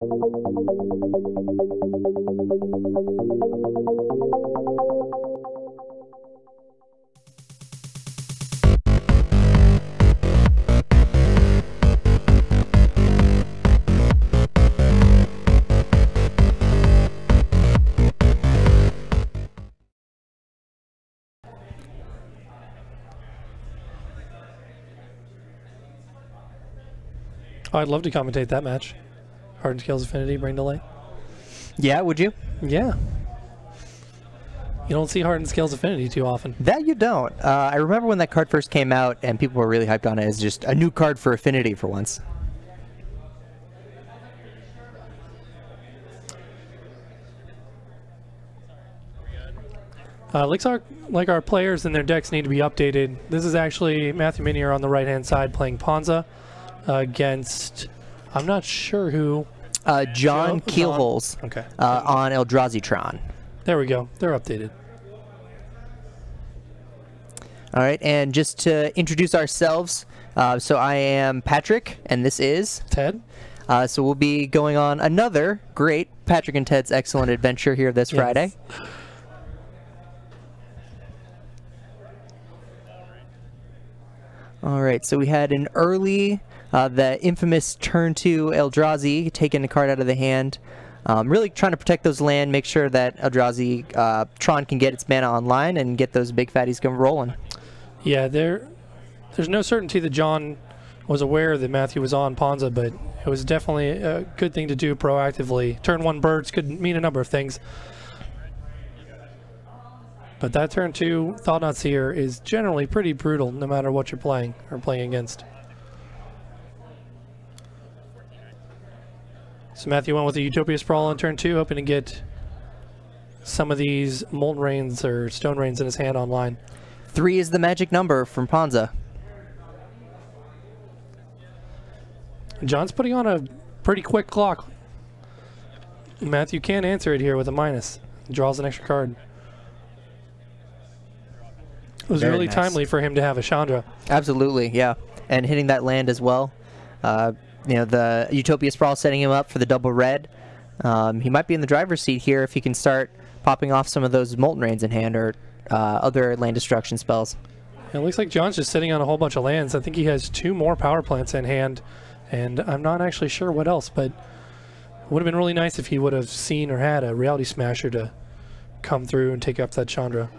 Oh, I'd love to commentate that match. Hardened Scales Affinity, Brain Delay. Yeah, would you? Yeah. You don't see Hardened Scales Affinity too often. That you don't. I remember when that card first came out and people were really hyped on it as just a new card for Affinity for once. Looks like our players and their decks need to be updated. This is actually Matthew Minniear on the right-hand side playing Ponza against, I'm not sure who. John Keilholz. Okay. On Eldrazi Tron. There we go. They're updated. All right, and just to introduce ourselves, so I am Patrick, and this is Ted. So we'll be going on another great Patrick and Ted's Excellent Adventure here this Friday. All right, so we had an early, the infamous turn 2 Eldrazi taking the card out of the hand. Really trying to protect those land, make sure that Eldrazi Tron can get its mana online and get those big fatties going rolling. Yeah, there's no certainty that John was aware that Matthew was on Ponza, but it was definitely a good thing to do proactively. Turn 1 birds could mean a number of things. But that turn 2 Thought-Knot Seer is generally pretty brutal no matter what you're playing or playing against. So Matthew went with the Utopia Sprawl on turn 2, hoping to get some of these Molten Rains or Stone Rains in his hand online. 3 is the magic number from Ponza. John's putting on a pretty quick clock. Matthew can't answer it here with a minus. Draws an extra card. It was really timely for him to have a Chandra. Absolutely, yeah. And hitting that land as well. You know, the Utopia Sprawl setting him up for the double red. He might be in the driver's seat here if he can start popping off some of those Molten Rains in hand or other land destruction spells. It looks like John's just sitting on a whole bunch of lands. I think he has 2 more power plants in hand, and I'm not actually sure what else, but it would have been really nice if he would have seen or had a Reality Smasher to come through and take up that Chandra.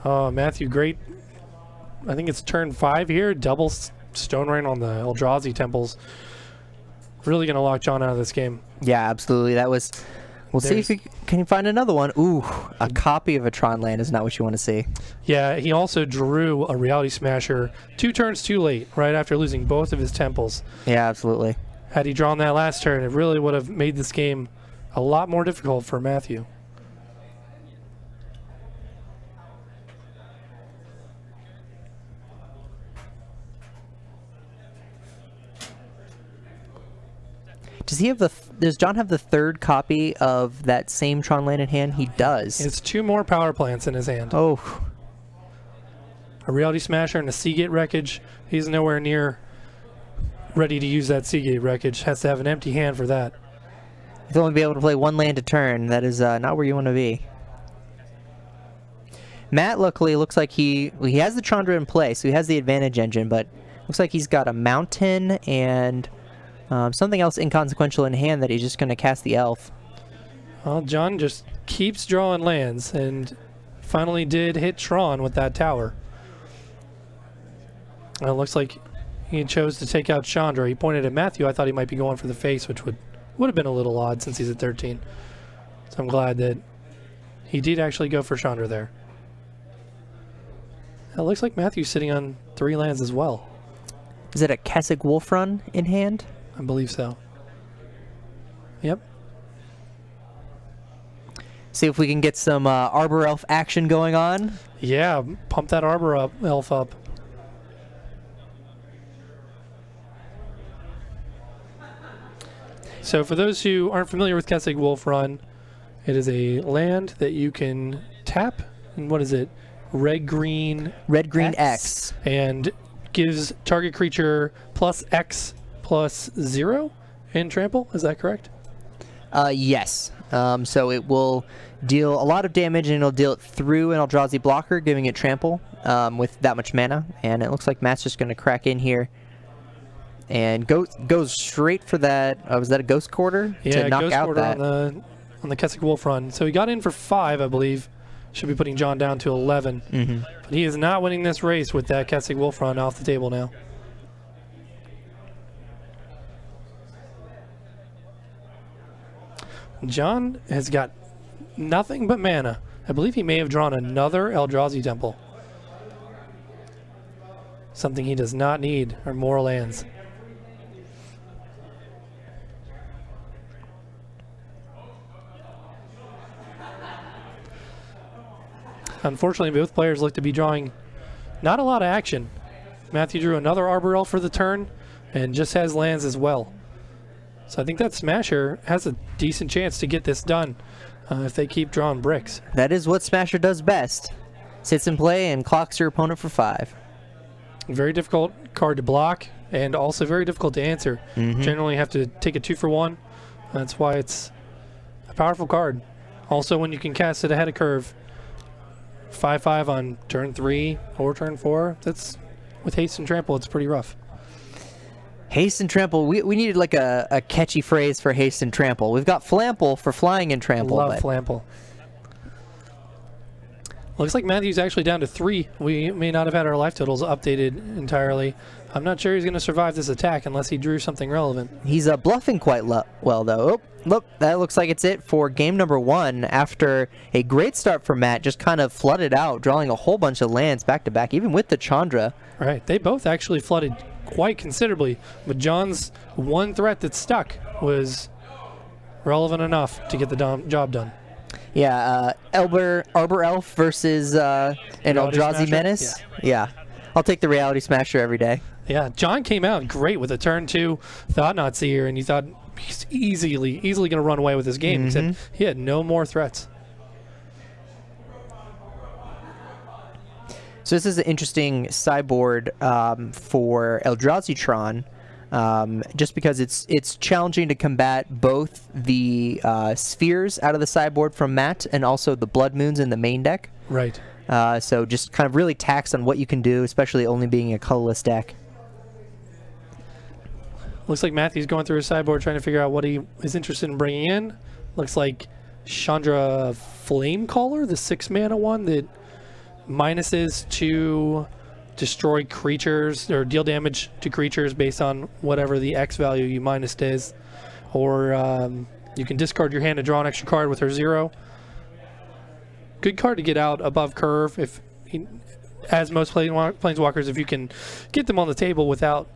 Oh, Matthew, great. I think it's turn 5 here. Double Stone Rain on the Eldrazi temples. Really going to lock John out of this game. Yeah, absolutely. That was... We'll see if we can find another one. Ooh, a copy of a Tron land is not what you want to see. Yeah, he also drew a Reality Smasher 2 turns too late, right after losing both of his temples. Yeah, absolutely. Had he drawn that last turn, it really would have made this game a lot more difficult for Matthew. Does John have the 3rd copy of that same Tron land in hand? He does. It's 2 more power plants in his hand. Oh. A Reality Smasher and a Seagate Wreckage. He's nowhere near ready to use that Seagate Wreckage. Has to have an empty hand for that. He'll only be able to play 1 land a turn. That is not where you want to be. Matt, luckily, looks like he has the Chandra in play, so he has the advantage engine, but looks like he's got a Mountain and... something else inconsequential in hand that he's just going to cast the Elf. Well, John just keeps drawing lands and finally did hit Tron with that tower. It looks like he chose to take out Chandra. He pointed at Matthew. I thought he might be going for the face, which would have been a little odd since he's at 13. So I'm glad that he did actually go for Chandra there. It looks like Matthew's sitting on 3 lands as well. Is it a Kessig Wolf Run in hand? I believe so. Yep. See if we can get some Arbor Elf action going on. Yeah, pump that Arbor Elf up. So for those who aren't familiar with Kessig Wolf Run, it is a land that you can tap, and what is it? Red, green X. And gives target creature plus X plus 0 in trample. Is that correct? Yes. So it will deal a lot of damage, and it'll deal it through an Eldrazi blocker, giving it trample with that much mana. And it looks like Matt's just going to crack in here and goes straight for that. Was that a Ghost Quarter? Yeah, to knock Ghost out Quarter that. on the Keswick Wolf run. So he got in for 5, I believe. Should be putting John down to 11. But he is not winning this race with that Keswick Wolf run off the table now. John has got nothing but mana. I believe he may have drawn another Eldrazi Temple. Something he does not need are more lands. Unfortunately, both players look to be drawing not a lot of action. Matthew drew another Arbor Elf for the turn and just has lands as well. So I think that Smasher has a decent chance to get this done if they keep drawing bricks. That is what Smasher does best. Sits in play and clocks your opponent for 5. Very difficult card to block and also very difficult to answer. Generally have to take a 2-for-1. That's why it's a powerful card. Also, when you can cast it ahead of curve, 5/5 on turn 3 or turn 4. That's with haste and trample. It's pretty rough. Haste and trample. We needed like a catchy phrase for haste and trample. We've got flample for flying and trample. Love flample. Looks like Matthew's actually down to 3. We may not have had our life totals updated entirely. I'm not sure he's going to survive this attack unless he drew something relevant. He's bluffing quite well, though. Oh, look, that looks like it's it for game number 1 after a great start for Matt, just kind of flooded out, drawing a whole bunch of lands back-to-back, even with the Chandra. Right. They both actually flooded quite considerably, but John's one threat that stuck was relevant enough to get the job done. Yeah, Arbor Elf versus an Eldrazi Menace. Yeah. I'll take the Reality Smasher every day. Yeah, John came out great with a turn 2 Thought-Knot Seer, and you thought he's easily going to run away with this game, except he had no more threats. So this is an interesting sideboard for Eldrazi Tron, just because it's challenging to combat both the spheres out of the sideboard from Matt and also the Blood Moons in the main deck. Right. So just kind of really taxed on what you can do, especially only being a colorless deck. Looks like Matthew's going through his sideboard trying to figure out what he is interested in bringing in. Looks like Chandra Flamecaller, the 6-mana one that minuses to destroy creatures or deal damage to creatures based on whatever the X value you minused is. Or you can discard your hand and draw an extra card with her 0. Good card to get out above curve, as most planeswalkers, if you can get them on the table without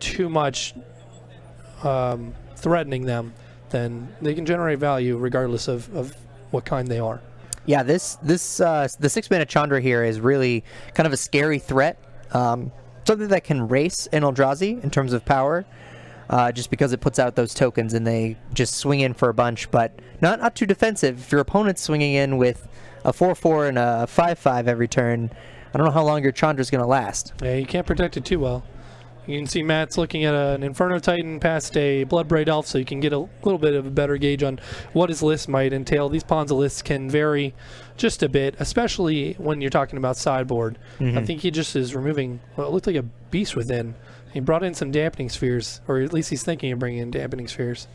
too much threatening them, then they can generate value regardless of what kind they are. Yeah, the 6-mana Chandra here is really kind of a scary threat. Something that can race an Eldrazi in terms of power, just because it puts out those tokens and they just swing in for a bunch, but not too defensive. If your opponent's swinging in with a 4/4 and a 5/5 every turn, I don't know how long your Chandra's going to last. Yeah, you can't protect it too well. You can see Matt's looking at an Inferno Titan past a Bloodbraid Elf, so you can get a little bit of a better gauge on what his list might entail. These Ponza lists can vary just a bit, especially when you're talking about sideboard. I think he just is removing what looked like a Beast Within. He brought in some Dampening Spheres, or at least he's thinking of bringing in Dampening Spheres.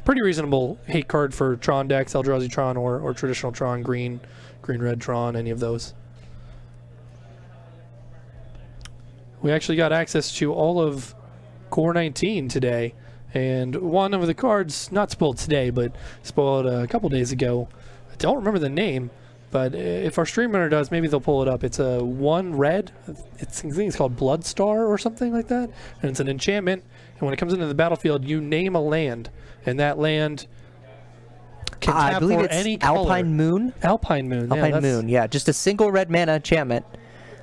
Pretty reasonable hate card for Tron decks, Eldrazi Tron or traditional Tron, green-red Tron, any of those. We actually got access to all of Core 19 today, and one of the cards, not spoiled today, but spoiled a couple days ago. I don't remember the name, but if our stream runner does, maybe they'll pull it up. It's a 1 red. I think it's called Bloodstar or something like that, and it's an enchantment, and when it comes into the battlefield, you name a land, and that land can tap for any color. Alpine Moon? Alpine Moon. Alpine Moon, yeah. Just a single red mana enchantment,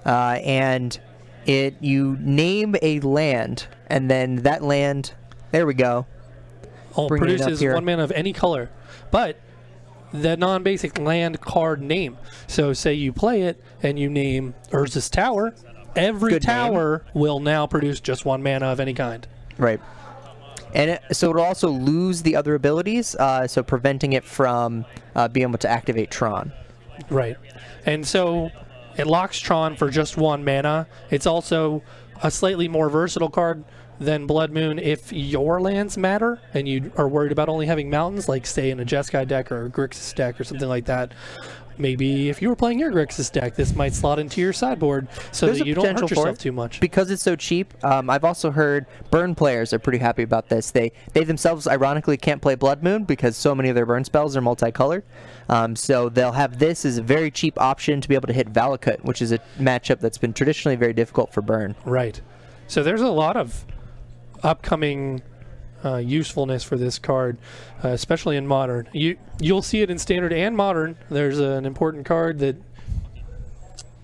and you name a land, and then that land, there we go. Produces 1 mana of any color. But the non-basic land card name. So say you play it and you name Urza's Tower, every Good tower will now produce just 1 mana of any kind. Right. And so it'll also lose the other abilities, so preventing it from being able to activate Tron. Right. And so it locks Tron for just 1 mana. It's also a slightly more versatile card than Blood Moon if your lands matter and you are worried about only having mountains, like say in a Jeskai deck or a Grixis deck or something like that. Maybe if you were playing your Grixis deck, this might slot into your sideboard so There's that you don't hurt for yourself it. too much. Because it's so cheap, I've also heard Burn players are pretty happy about this. They themselves, ironically, can't play Blood Moon because so many of their Burn spells are multicolored. So they'll have this as a very cheap option to be able to hit Valakut, which is a matchup that's been traditionally very difficult for Burn. Right. So there's a lot of upcoming usefulness for this card, especially in Modern. You'll see it in Standard and Modern. There's an important card that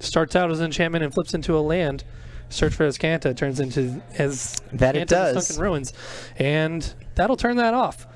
starts out as an enchantment and flips into a land. Search for Azcanta turns into It Sunken Ruins, and that'll turn that off.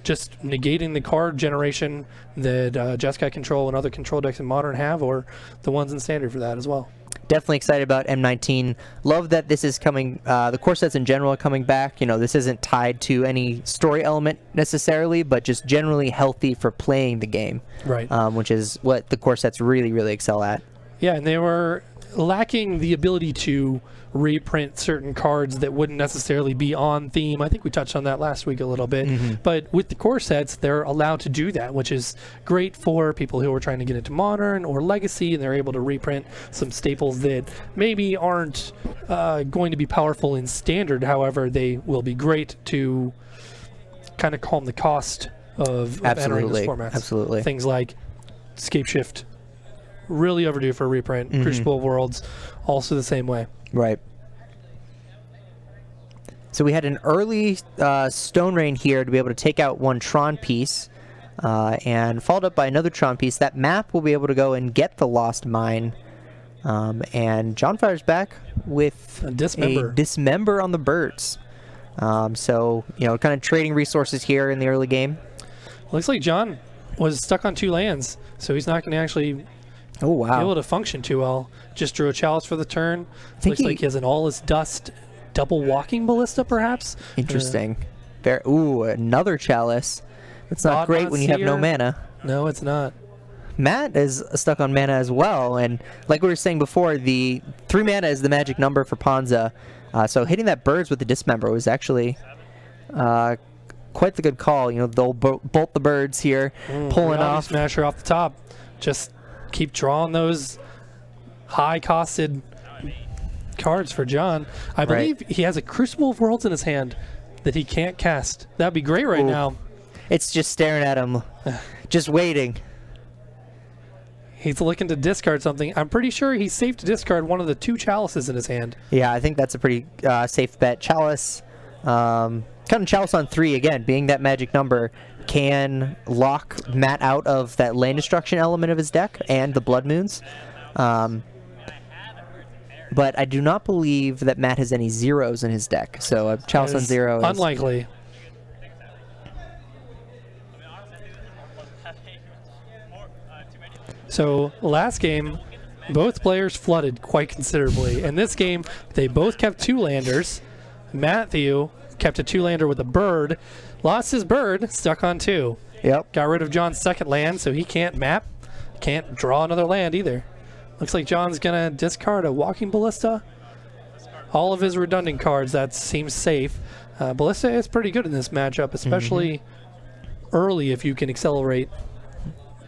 Just negating the card generation that Jeskai Control and other control decks in Modern have, or the ones in Standard for that as well. Definitely excited about M19. Love that this is coming, the core sets in general are coming back. You know, this isn't tied to any story element necessarily, but just generally healthy for playing the game. Right. Which is what the core sets really, really excel at. Yeah, and they were lacking the ability to reprint certain cards that wouldn't necessarily be on theme. I think we touched on that last week a little bit. But with the core sets, they're allowed to do that, which is great for people who are trying to get into Modern or Legacy, and they're able to reprint some staples that maybe aren't going to be powerful in Standard. However, they will be great to kind of calm the cost of entering this format. Absolutely. Things like Scape Shift, really overdue for a reprint. Crucible of Worlds, also the same way. Right. So we had an early Stone Rain here to be able to take out 1 Tron piece, and followed up by another Tron piece. That map will be able to go and get the Lost Mine. And John fires back with a Dismember on the birds. So, you know, kind of trading resources here in the early game. Looks like John was stuck on 2 lands, so he's not going to actually be able to function too well. Just drew a Chalice for the turn. Looks like he has an All Is Dust double Walking Ballista, perhaps. Interesting. Ooh, another Chalice. It's not great when you have no mana. No, it's not. Matt is stuck on mana as well, and like we were saying before, the 3 mana is the magic number for Ponza. So hitting that birds with the Dismember was actually quite the good call. You know, they'll bolt the birds here, pulling off. Smasher off the top. Just keep drawing those high-costed cards for John. I believe he has a Crucible of Worlds in his hand that he can't cast. That'd be great right now. It's just staring at him, just waiting. He's looking to discard something. I'm pretty sure he's safe to discard one of the 2 Chalices in his hand. Yeah, I think that's a pretty safe bet. Chalice, kind of Chalice on 3 again, being that magic number, can lock Matt out of that land destruction element of his deck and the Blood Moons. But I do not believe that Matt has any zeros in his deck. So a Chalice on 0 is unlikely. So last game, both players flooded quite considerably. In this game, they both kept 2 landers. Matthew kept a 2-lander with a bird, lost his bird, stuck on 2. Yep. Got rid of John's second land, so he can't map, can't draw another land either. Looks like John's gonna discard a Walking Ballista. All of his redundant cards, that seems safe. Ballista is pretty good in this matchup, especially early if you can accelerate,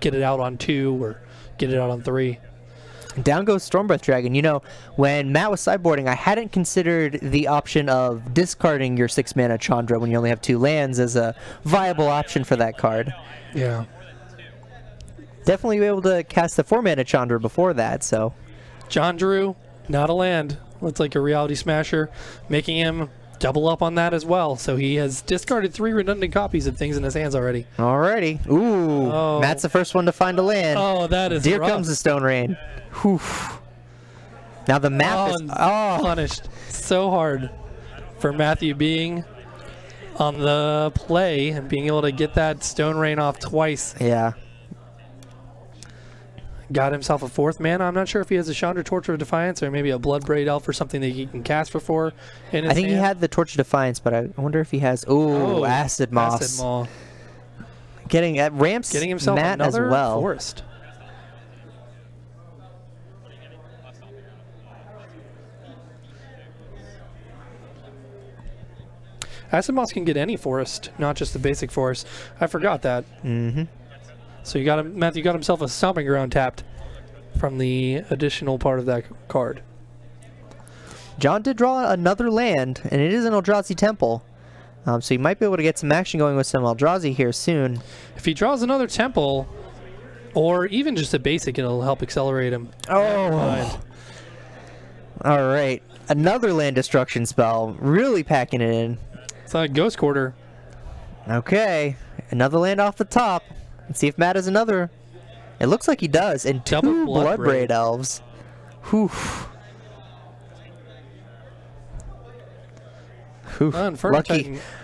get it out on 2 or get it out on 3. Down goes Stormbreath Dragon. You know, when Matt was sideboarding, I hadn't considered the option of discarding your 6-mana Chandra when you only have 2 lands as a viable option for that card. Yeah. Definitely be able to cast the 4-mana Chandra before that, so. John drew, not a land. Looks like a Reality Smasher, making him double up on that as well. So he has discarded 3 redundant copies of things in his hands already. Alrighty. Ooh, Matt's the first one to find a land. Oh, that is Here rough. comes the Stone Rain. Whew. Now the map is punished so hard for Matthew being on the play and being able to get that Stone Rain off twice. Yeah. Got himself a 4th mana. I'm not sure if he has a Chandra Torture of Defiance or maybe a Bloodbraid Elf or something that he can cast for 4 in his I think hand. he had the Torch of Defiance, but I wonder if he has... Ooh, Acid Moss. Acid Maw. Getting at ramps Getting himself Matt another as well. forest. Acid Moss can get any forest, not just the basic forest. I forgot that. Mm-hmm. So Matthew got himself a Stomping Ground tapped from the additional part of that card. John did draw another land, and it is an Eldrazi Temple. So he might be able to get some action going with some Eldrazi here soon. If he draws another temple, or even just a basic, it'll help accelerate him. Oh! All right. Another land destruction spell. Really packing it in. It's like Ghost Quarter. Okay. Another land off the top. Let's see if Matt has another. It looks like he does. And Double two Bloodbraid. Bloodbraid Elves. Whew.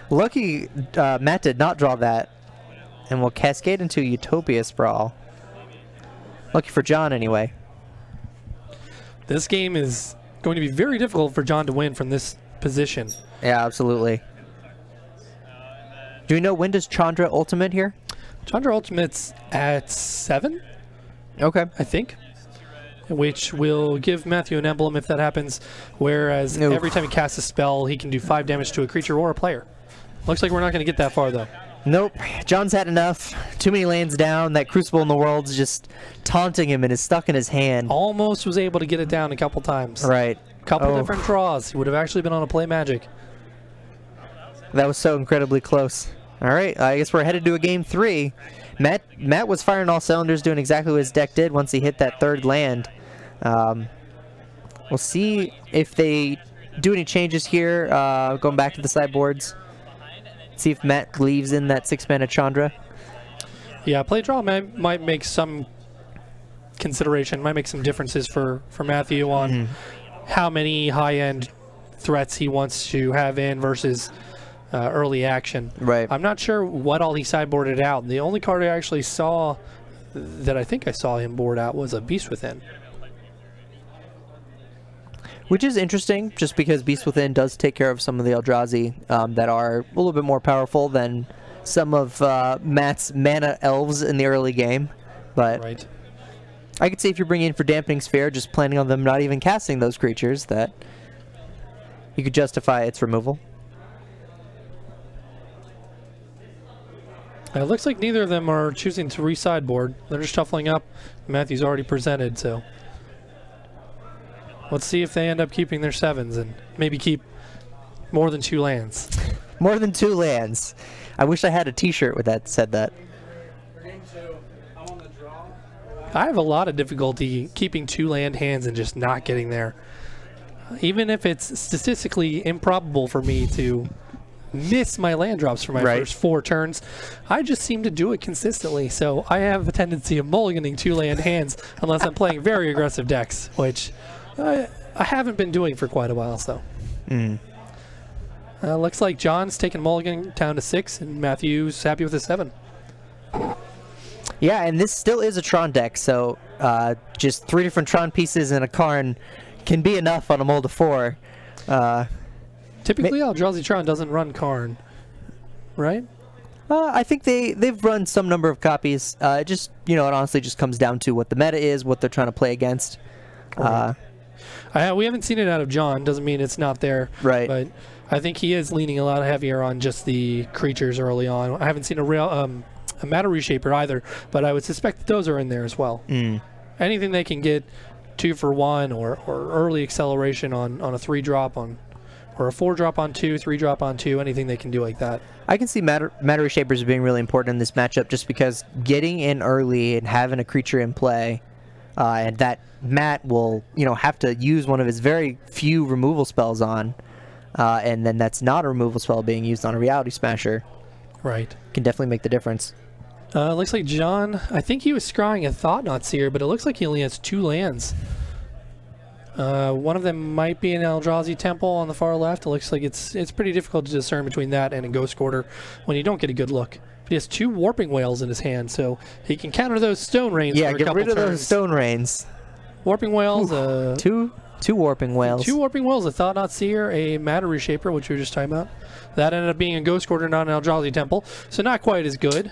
Lucky Matt did not draw that. And will cascade into Utopia Sprawl. Lucky for John, anyway. This game is going to be very difficult for John to win from this position. Yeah, absolutely. Do we know when does Chandra Ultimate here? Chandra Ultimate's at 7, Okay. I think, which will give Matthew an emblem if that happens, whereas every time he casts a spell, he can do 5 damage to a creature or a player. Looks like we're not going to get that far, though. Nope. John's had enough. Too many lands down. That Crucible in the World's just taunting him and is stuck in his hand. Almost was able to get it down a couple times. Right. Couple different draws. He would have actually been on a play Magic. That was so incredibly close. All right, I guess we're headed to a game 3. Matt was firing all cylinders, doing exactly what his deck did once he hit that 3rd land. We'll see if they do any changes here, going back to the sideboards. See if Matt leaves in that 6-mana Chandra. Yeah, play draw might make some consideration, might make some differences for Matthew on how many high-end threats he wants to have in versus early action. Right. I'm not sure what all he sideboarded out. The only card I actually saw that I think I saw him board out was a Beast Within. Which is interesting, just because Beast Within does take care of some of the Eldrazi that are a little bit more powerful than some of Matt's mana elves in the early game. But right. I could see if you're bringing in for Dampening Sphere, just planning on them not even casting those creatures, that you could justify its removal. It looks like neither of them are choosing to re-sideboard. They're just shuffling up. Matthew's already presented, so let's see if they end up keeping their 7s and maybe keep more than 2 lands. More than 2 lands. I wish I had a t-shirt with that said that. I have a lot of difficulty keeping 2 land hands and just not getting there. Even if it's statistically improbable for me to miss my land drops for my first 4 turns, I just seem to do it consistently. So I have a tendency of mulliganing 2 land hands unless I'm playing very aggressive decks, which I haven't been doing for quite a while. So looks like John's taking mulligan down to 6 and Matthew's happy with a 7. Yeah, and this still is a Tron deck, so just 3 different Tron pieces and a Karn can be enough on a mold of 4. Typically, Eldrazi Tron doesn't run Karn, right? I think they've run some number of copies. It just, it honestly just comes down to what the meta is, what they're trying to play against. Right. We haven't seen it out of John. Doesn't mean it's not there. Right. But I think he is leaning a lot heavier on just the creatures early on. I haven't seen a real a Matter Reshaper either, but I would suspect that those are in there as well. Anything they can get 2 for 1 or early acceleration on a 3-drop on. Or a 4-drop on 2, 3-drop on 2, anything they can do like that. I can see Matter Reshapers being really important in this matchup just because getting in early and having a creature in play, and that Matt will, have to use one of his very few removal spells on, and then that's not a removal spell being used on a Reality Smasher. Right. Can definitely make the difference. Looks like John, I think he was scrying a Thought-Knot Seer, but it looks like he only has 2 lands. One of them might be an Eldrazi Temple on the far left. It looks like it's pretty difficult to discern between that and a Ghost Quarter when you don't get a good look. But he has 2 Warping Whales in his hand, so he can counter those Stone Rains for a couple get rid of turns. those Stone Rains. Warping Whales. Two Warping Whales. 2 Warping Whales, a Thought-Knot Seer, a Matter Reshaper, which we were just talking about. That ended up being a Ghost Quarter, not an Eldrazi Temple, so not quite as good.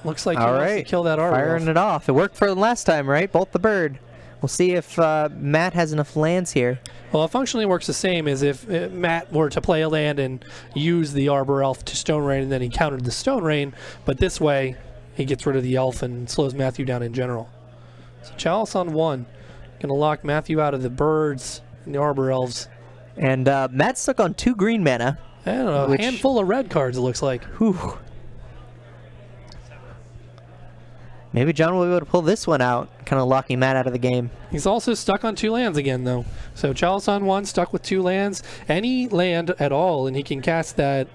Looks like he wants to kill that Arbor Firing it off. It worked for him last time, right? Bolt the bird. We'll see if Matt has enough lands here. Well, it functionally works the same as if Matt were to play a land and use the Arbor Elf to Stone Rain, and then he countered the Stone Rain, but this way he gets rid of the Elf and slows Matthew down in general. So Chalice on 1. Going to lock Matthew out of the birds and the Arbor Elves. And Matt's stuck on 2 green mana. And a handful of red cards, it looks like. Whew. Maybe John will be able to pull this one out, kind of locking Matt out of the game. He's also stuck on 2 lands again, though. So Chalice on 1, stuck with 2 lands. Any land at all, and he can cast that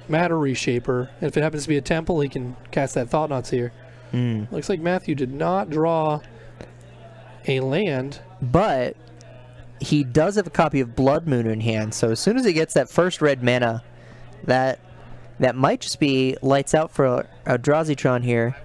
Matter Reshaper. If it happens to be a temple, he can cast that Thought-Knot Seer. Looks like Matthew did not draw a land. But he does have a copy of Blood Moon in hand, so as soon as he gets that first red mana, that might just be lights out for Eldrazi Tron here.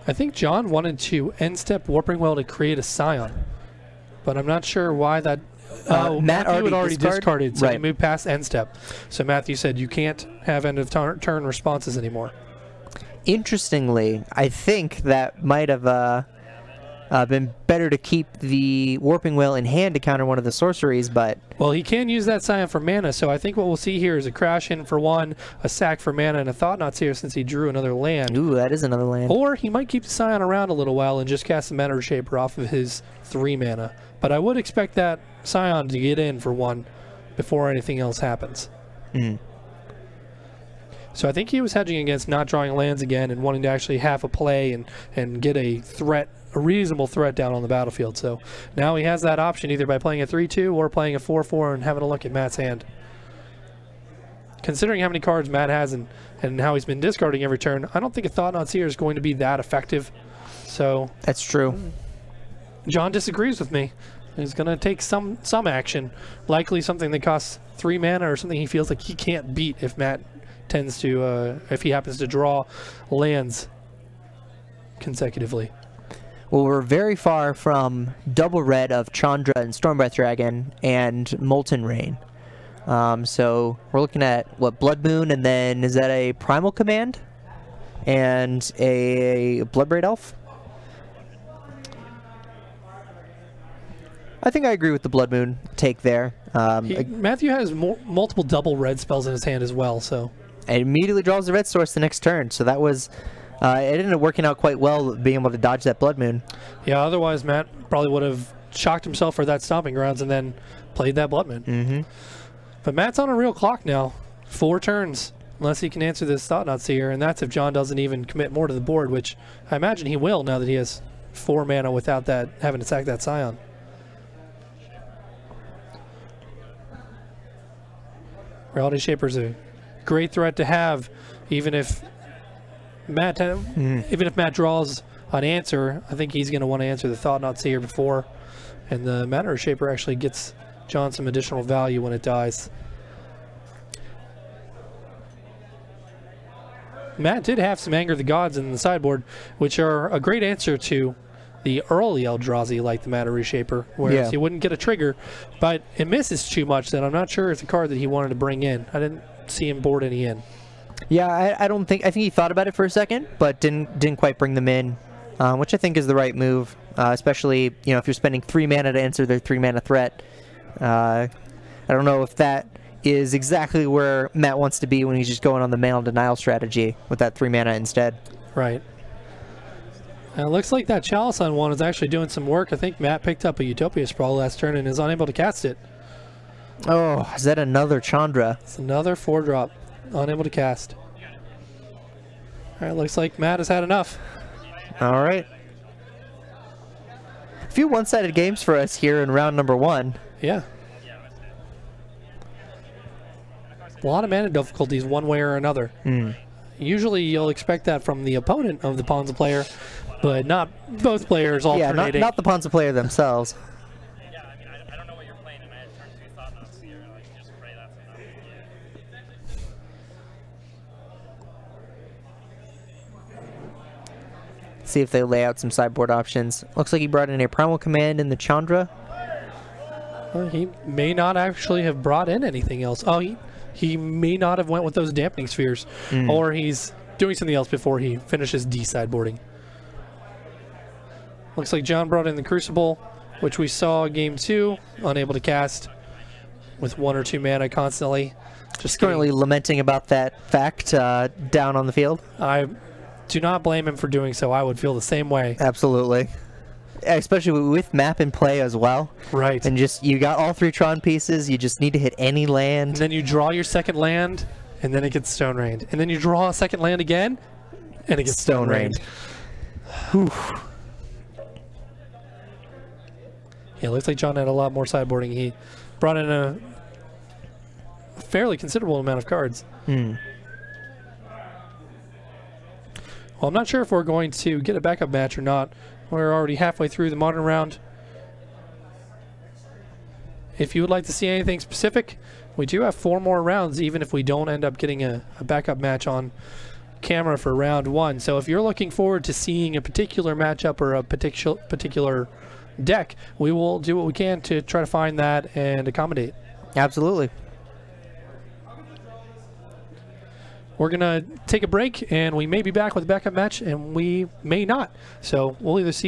I think John wanted to end-step Warping Well to create a Scion, but I'm not sure why that... Matt had already discarded, so right. he moved past end-step. So Matthew said you can't have end-of-turn responses anymore. Interestingly, I think that might have been better to keep the Warping Well in hand to counter one of the sorceries, but... Well, he can use that Scion for mana, so I think what we'll see here is a Crash In for 1, a sack for mana, and a Thought-Knot Seer since he drew another land. Ooh, that is another land. Or he might keep the Scion around a little while and just cast the Matter Reshaper off of his 3 mana. But I would expect that Scion to get in for 1 before anything else happens. So I think he was hedging against not drawing lands again and wanting to actually have a play and get a reasonable threat down on the battlefield. So now he has that option either by playing a 3-2 or playing a 4-4 and having a look at Matt's hand. Considering how many cards Matt has and how he's been discarding every turn, I don't think a Thought-Knot Seer is going to be that effective. So that's true. John disagrees with me. He's going to take some action, likely something that costs 3 mana or something he feels like he can't beat if Matt tends to, if he happens to draw lands consecutively. Well, we're very far from double red of Chandra and Stormbreath Dragon and Molten Rain. So we're looking at, what, Blood Moon, and then is that a Primal Command? And a Bloodbraid Elf? I think I agree with the Blood Moon take there. Matthew has multiple double red spells in his hand as well, so... It immediately draws the red source the next turn, so that was... it ended up working out quite well, being able to dodge that Blood Moon. Yeah, otherwise Matt probably would have shocked himself for that Stomping Grounds and then played that Blood Moon. But Matt's on a real clock now. 4 turns, unless he can answer this Thought-Knot Seer, and that's if John doesn't even commit more to the board, which I imagine he will now that he has 4 mana without that having to sack that Scion. Reality Shaper's a great threat to have, even if Matt draws an answer. I think he's going to want to answer the Thought-Knot Seer before, and the Matter Reshaper actually gets John some additional value when it dies. Matt did have some Anger of the Gods in the sideboard, which are a great answer to the early Eldrazi, like the Matter Reshaper, whereas he wouldn't get a trigger, but it misses too much that I'm not sure it's a card that he wanted to bring in. I didn't see him board any in. Yeah, I think he thought about it for a second, but didn't quite bring them in, which I think is the right move, especially if you're spending 3 mana to answer their 3 mana threat. I don't know if that is exactly where Matt wants to be when he's just going on the mana denial strategy with that 3 mana instead. Right. It looks like that Chalice on 1 is actually doing some work. I think Matt picked up a Utopia Sprawl last turn and is unable to cast it. Oh, is that another Chandra? It's another 4-drop. Unable to cast. Alright, looks like Matt has had enough. Alright. A few one-sided games for us here in round number 1. Yeah. a lot of mana difficulties one way or another. Usually you'll expect that from the opponent of the Ponza player, but not both players alternating. Yeah, not the Ponza player themselves. Yeah, I mean, I don't know what you're playing, and I had turn 2 thought knot, so you're like, just pray that's enough. See if they lay out some sideboard options. Looks like he brought in a Primal Command in the Chandra. He may not actually have brought in anything else. Oh, he may not have went with those dampening spheres, or he's doing something else before he finishes de-sideboarding. Looks like John brought in the Crucible, which we saw Game 2, unable to cast with 1 or 2 mana constantly. Just Currently lamenting about that fact down on the field. I do not blame him for doing so. I would feel the same way. Absolutely. Especially with map in play as well. Right. And just, you got all 3 Tron pieces, you just need to hit any land. And then you draw your second land, and then it gets Stone Rained. And then you draw a second land again, and it gets Stone Rained. Yeah, looks like John had a lot more sideboarding. He brought in a fairly considerable amount of cards. Well, I'm not sure if we're going to get a backup match or not. We're already halfway through the modern round. If you would like to see anything specific, we do have 4 more rounds, even if we don't end up getting a backup match on camera for round 1. So if you're looking forward to seeing a particular matchup or a particular deck, we will do what we can to try to find that and accommodate. Absolutely. We're going to take a break, and we may be back with a backup match, and we may not. So we'll either see you